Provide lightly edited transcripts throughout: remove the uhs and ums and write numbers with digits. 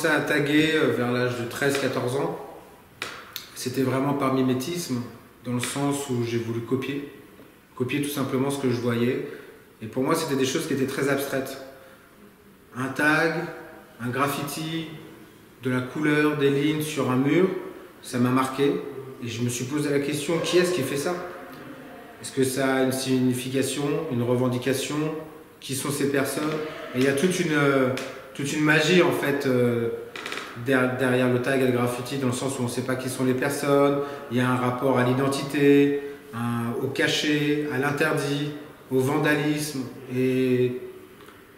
commencé à taguer vers l'âge de 13-14 ans. C'était vraiment par mimétisme, dans le sens où j'ai voulu copier tout simplement ce que je voyais. Et pour moi, c'était des choses qui étaient très abstraites. Un tag, un graffiti, de la couleur, des lignes sur un mur, ça m'a marqué. Et je me suis posé la question, qui est-ce qui fait ça? Est-ce que ça a une signification, une revendication? Qui sont ces personnes? Et il y a toute une magie en fait derrière le tag et le graffiti, dans le sens où on ne sait pas qui sont les personnes. Il y a un rapport à l'identité, au cachet, à l'interdit, au vandalisme. Et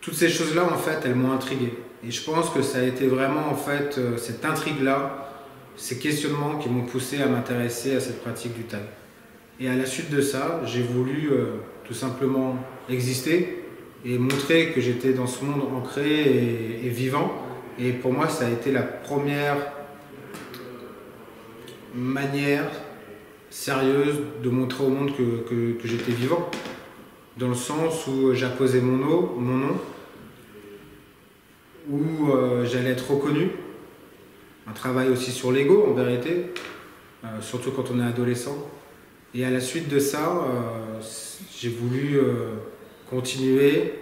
toutes ces choses-là, en fait, elles m'ont intrigué. Et je pense que ça a été vraiment, en fait, cette intrigue-là, ces questionnements qui m'ont poussé à m'intéresser à cette pratique du tag. Et à la suite de ça, j'ai voulu tout simplement exister et montrer que j'étais dans ce monde ancré et vivant. Et pour moi, ça a été la première manière sérieuse de montrer au monde que j'étais vivant. Dans le sens où j'apposais mon nom, où j'allais être reconnu. Un travail aussi sur l'ego en vérité, surtout quand on est adolescent. Et à la suite de ça, j'ai voulu continuer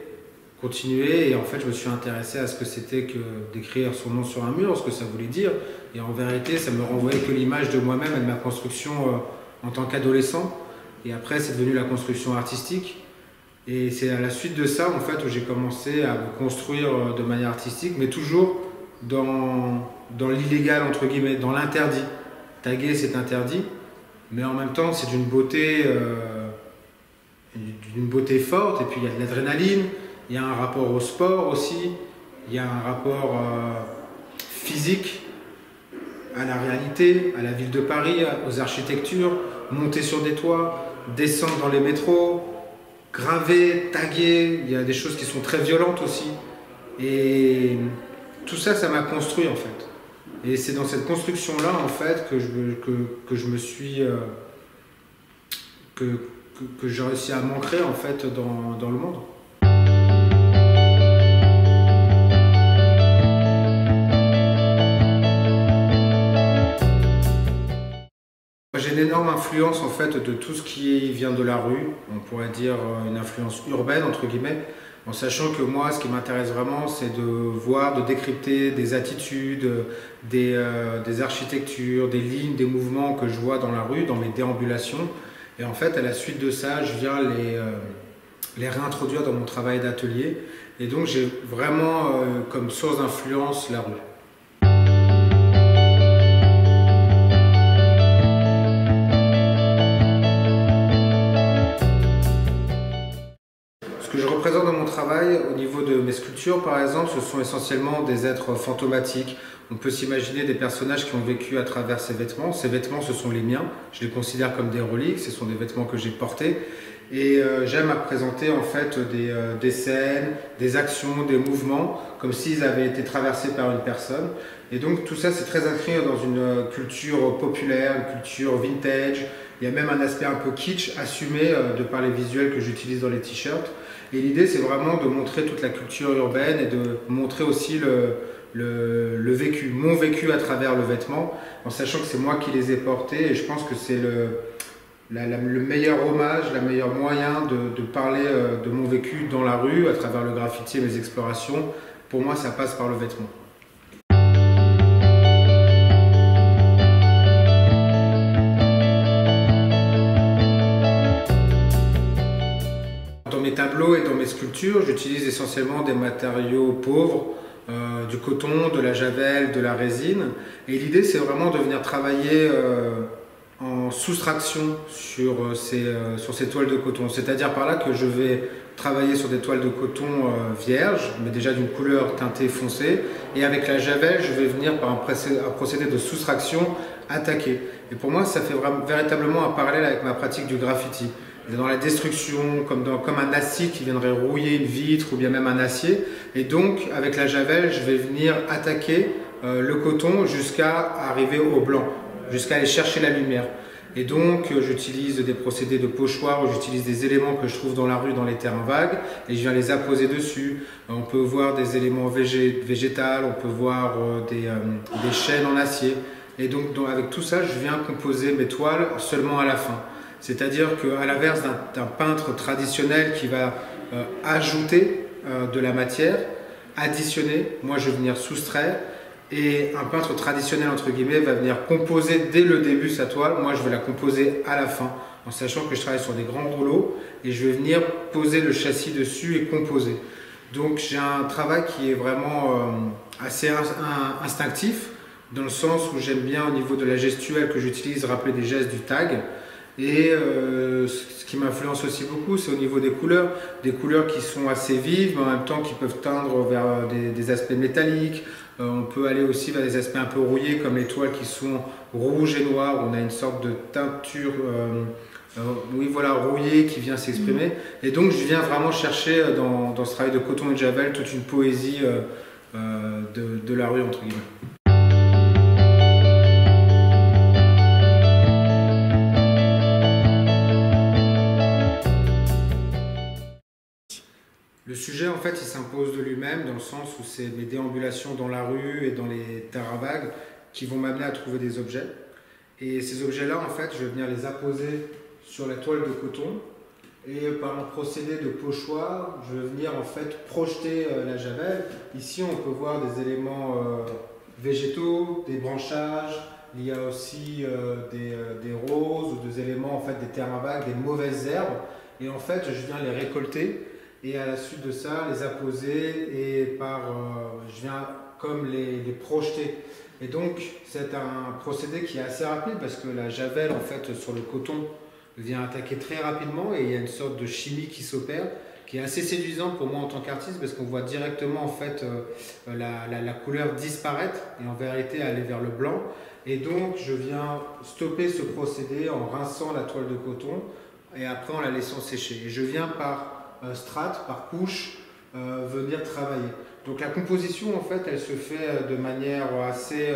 et en fait je me suis intéressé à ce que c'était que d'écrire son nom sur un mur, ce que ça voulait dire. Et en vérité, ça me renvoyait que l'image de moi-même et de ma construction en tant qu'adolescent. Et après, c'est devenu la construction artistique. Et c'est à la suite de ça, en fait, où j'ai commencé à me construire de manière artistique, mais toujours dans l'illégal, entre guillemets, dans l'interdit. Taguer, c'est interdit, mais en même temps, c'est d'une beauté forte. Et puis, il y a de l'adrénaline, il y a un rapport au sport aussi, il y a un rapport physique à la réalité, à la ville de Paris, aux architectures, monter sur des toits, descendre dans les métros, graver, taguer, il y a des choses qui sont très violentes aussi. Et tout ça, ça m'a construit en fait. Et c'est dans cette construction-là en fait que je me suis... que j'ai réussi à m'ancrer en fait dans le monde. J'ai une énorme influence en fait de tout ce qui vient de la rue, on pourrait dire une influence urbaine entre guillemets, en sachant que moi ce qui m'intéresse vraiment c'est de voir, de décrypter des attitudes, des architectures, des lignes, des mouvements que je vois dans la rue, dans mes déambulations. Et en fait à la suite de ça je viens les réintroduire dans mon travail d'atelier. Et donc j'ai vraiment comme source d'influence la rue. Ce que je représente dans mon travail, au niveau de mes sculptures par exemple, ce sont essentiellement des êtres fantomatiques. On peut s'imaginer des personnages qui ont vécu à travers ces vêtements. Ces vêtements, ce sont les miens. Je les considère comme des reliques. Ce sont des vêtements que j'ai portés. Et j'aime à présenter en fait des scènes, des actions, des mouvements, comme s'ils avaient été traversés par une personne. Et donc tout ça, c'est très inscrit dans une culture populaire, une culture vintage. Il y a même un aspect un peu kitsch, assumé de par les visuels que j'utilise dans les t-shirts. Et l'idée, c'est vraiment de montrer toute la culture urbaine et de montrer aussi le vécu, mon vécu à travers le vêtement, en sachant que c'est moi qui les ai portés. Et je pense que c'est le meilleur hommage, le meilleur moyen de parler de mon vécu dans la rue, à travers le graffiti et mes explorations. Pour moi, ça passe par le vêtement. Dans mes tableaux et dans mes sculptures, j'utilise essentiellement des matériaux pauvres, du coton, de la javel, de la résine. Et l'idée, c'est vraiment de venir travailler en soustraction sur ces toiles de coton. C'est-à-dire par là que je vais travailler sur des toiles de coton vierges, mais déjà d'une couleur teintée foncée. Et avec la javel, je vais venir par un procédé de soustraction attaquer. Et pour moi, ça fait véritablement un parallèle avec ma pratique du graffiti. Dans la destruction, comme un acide qui viendrait rouiller une vitre ou bien même un acier. Et donc, avec la javel, je vais venir attaquer le coton jusqu'à arriver au blanc, jusqu'à aller chercher la lumière. Et donc j'utilise des procédés de pochoir où j'utilise des éléments que je trouve dans la rue, dans les terrains vagues, et je viens les apposer dessus. On peut voir des éléments végétals, on peut voir des chaînes en acier. Et donc avec tout ça, je viens composer mes toiles seulement à la fin. C'est-à-dire qu'à l'inverse d'un peintre traditionnel qui va ajouter de la matière, additionner, moi je vais venir soustraire, et un peintre traditionnel entre guillemets va venir composer dès le début sa toile. Moi je vais la composer à la fin, en sachant que je travaille sur des grands rouleaux et je vais venir poser le châssis dessus et composer. Donc j'ai un travail qui est vraiment assez instinctif, dans le sens où j'aime bien au niveau de la gestuelle que j'utilise rappeler des gestes du tag. Et ce qui m'influence aussi beaucoup, c'est au niveau des couleurs qui sont assez vives, mais en même temps qui peuvent tendre vers des aspects métalliques. On peut aller aussi vers des aspects un peu rouillés, comme les toiles qui sont rouges et noires. On a une sorte de teinture oui, voilà, rouillée qui vient s'exprimer. Et donc je viens vraiment chercher dans ce travail de coton et de javel toute une poésie de la rue, entre guillemets. Le sujet, en fait, il s'impose de lui-même dans le sens où c'est mes déambulations dans la rue et dans les terrains vagues qui vont m'amener à trouver des objets. Et ces objets-là, en fait, je vais venir les apposer sur la toile de coton. Et par un procédé de pochoir, je vais venir en fait projeter la javel. Ici, on peut voir des éléments végétaux, des branchages. Il y a aussi des roses ou des éléments, en fait, des terrains vagues, des mauvaises herbes. Et en fait, je viens les récolter. Et à la suite de ça, les apposer et je viens comme les projeter. Et donc, c'est un procédé qui est assez rapide parce que la javel, en fait, sur le coton, vient attaquer très rapidement et il y a une sorte de chimie qui s'opère qui est assez séduisante pour moi en tant qu'artiste parce qu'on voit directement, en fait, la couleur disparaître et en vérité aller vers le blanc. Et donc, je viens stopper ce procédé en rinçant la toile de coton et après en la laissant sécher. Et je viens par strate, par couche, venir travailler. Donc la composition, en fait, elle se fait de manière assez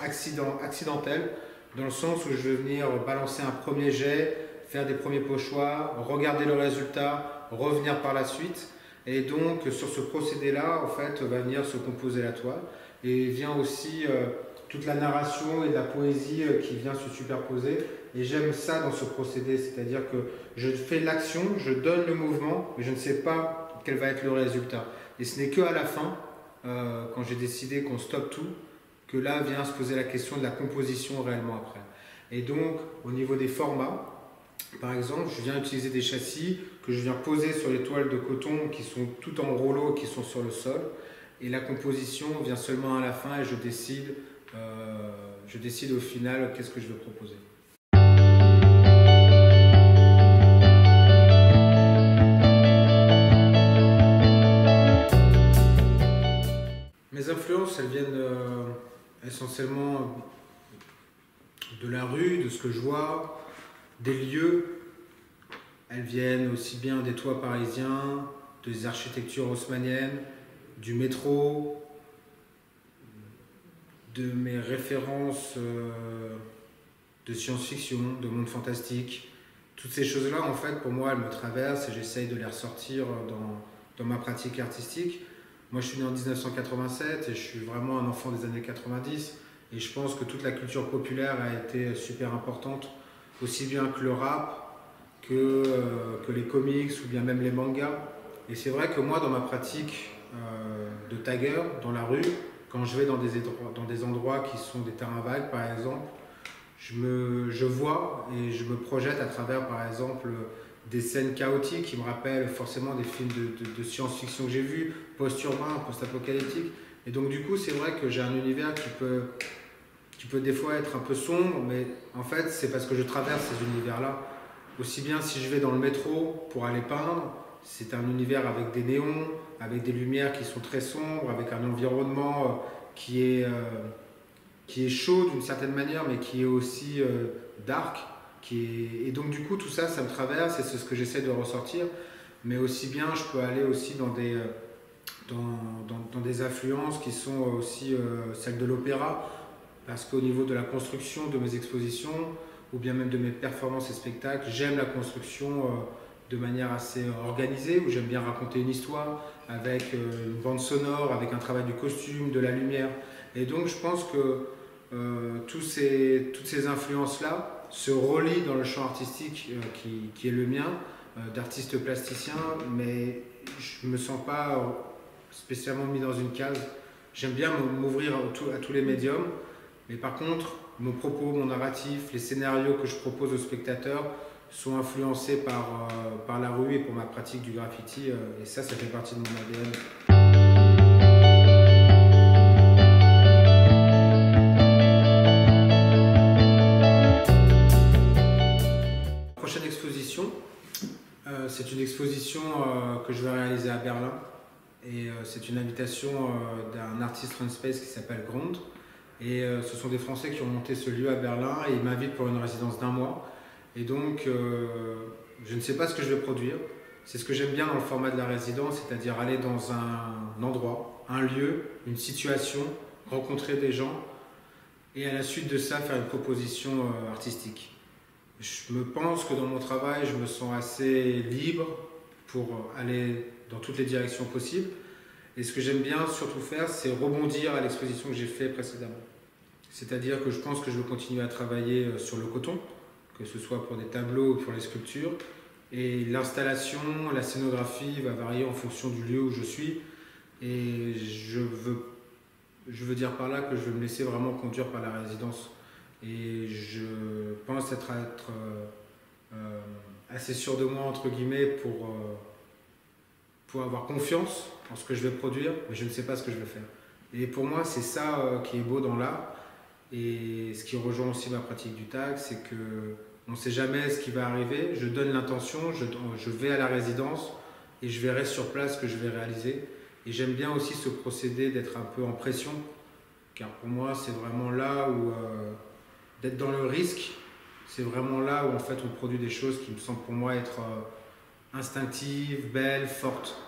accidentelle, dans le sens où je vais venir balancer un premier jet, faire des premiers pochoirs, regarder le résultat, revenir par la suite. Et donc sur ce procédé-là, en fait, va venir se composer la toile. Et vient aussi toute la narration et la poésie qui vient se superposer. Et j'aime ça dans ce procédé, c'est-à-dire que je fais l'action, je donne le mouvement, mais je ne sais pas quel va être le résultat. Et ce n'est qu'à la fin, quand j'ai décidé qu'on stoppe tout, que là vient se poser la question de la composition réellement après. Et donc, au niveau des formats, par exemple, je viens utiliser des châssis que je viens poser sur les toiles de coton qui sont tout en rouleau, qui sont sur le sol. Et la composition vient seulement à la fin et je décide au final qu'est-ce que je veux proposer. Mes influences, elles viennent essentiellement de la rue, de ce que je vois, des lieux. Elles viennent aussi bien des toits parisiens, des architectures haussmanniennes, du métro, de mes références de science-fiction, de monde fantastique. Toutes ces choses-là, en fait, pour moi, elles me traversent et j'essaye de les ressortir dans ma pratique artistique. Moi, je suis né en 1987 et je suis vraiment un enfant des années 90. Et je pense que toute la culture populaire a été super importante, aussi bien que le rap, que les comics ou bien même les mangas. Et c'est vrai que moi, dans ma pratique de tagueur, dans la rue, quand je vais dans des endroits qui sont des terrains vagues, par exemple, je vois et je me projette à travers, par exemple, des scènes chaotiques qui me rappellent forcément des films de science-fiction que j'ai vus, post-urbain, post-apocalyptique. Et donc du coup, c'est vrai que j'ai un univers qui peut des fois être un peu sombre, mais en fait, c'est parce que je traverse ces univers-là. Aussi bien si je vais dans le métro pour aller peindre, c'est un univers avec des néons, avec des lumières qui sont très sombres, avec un environnement qui est chaud d'une certaine manière, mais qui est aussi dark. Et donc du coup, tout ça, ça me traverse et c'est ce que j'essaie de ressortir. Mais aussi bien, je peux aller aussi dans des influences qui sont aussi celles de l'opéra, parce qu'au niveau de la construction de mes expositions, ou bien même de mes performances et spectacles. J'aime la construction de manière assez organisée, où j'aime bien raconter une histoire avec une bande sonore, avec un travail du costume, de la lumière. Et donc je pense que toutes ces influences-là se relient dans le champ artistique qui est le mien, d'artiste plasticien, mais je ne me sens pas spécialement mis dans une case. J'aime bien m'ouvrir à tous les médiums, mais par contre, mon propos, mon narratif, les scénarios que je propose aux spectateurs sont influencés par la rue et pour ma pratique du graffiti, et ça fait partie de mon ADN. Prochaine exposition, c'est une exposition que je vais réaliser à Berlin, et c'est une invitation d'un artiste Runspace qui s'appelle Grond, et ce sont des Français qui ont monté ce lieu à Berlin et ils m'invitent pour une résidence d'1 mois, et donc je ne sais pas ce que je vais produire. C'est ce que j'aime bien dans le format de la résidence, c'est-à-dire aller dans un endroit, un lieu, une situation, rencontrer des gens et à la suite de ça faire une proposition artistique. Je me pense que dans mon travail, je me sens assez libre pour aller dans toutes les directions possibles. Et ce que j'aime bien surtout faire, c'est rebondir à l'exposition que j'ai faite précédemment. C'est-à-dire que je pense que je vais continuer à travailler sur le coton, que ce soit pour des tableaux ou pour les sculptures. Et l'installation, la scénographie va varier en fonction du lieu où je suis. Et je veux dire par là que je vais me laisser vraiment conduire par la résidence. Et je pense être assez sûr de moi, entre guillemets, pour avoir confiance en ce que je vais produire, mais je ne sais pas ce que je vais faire. Et pour moi, c'est ça qui est beau dans l'art. Et ce qui rejoint aussi ma pratique du tag, c'est qu'on ne sait jamais ce qui va arriver. Je donne l'intention, je vais à la résidence et je verrai sur place ce que je vais réaliser. Et j'aime bien aussi ce procédé d'être un peu en pression, car pour moi, c'est vraiment là où... d'être dans le risque, c'est vraiment là où en fait on produit des choses qui me semblent pour moi être instinctives, belles, fortes.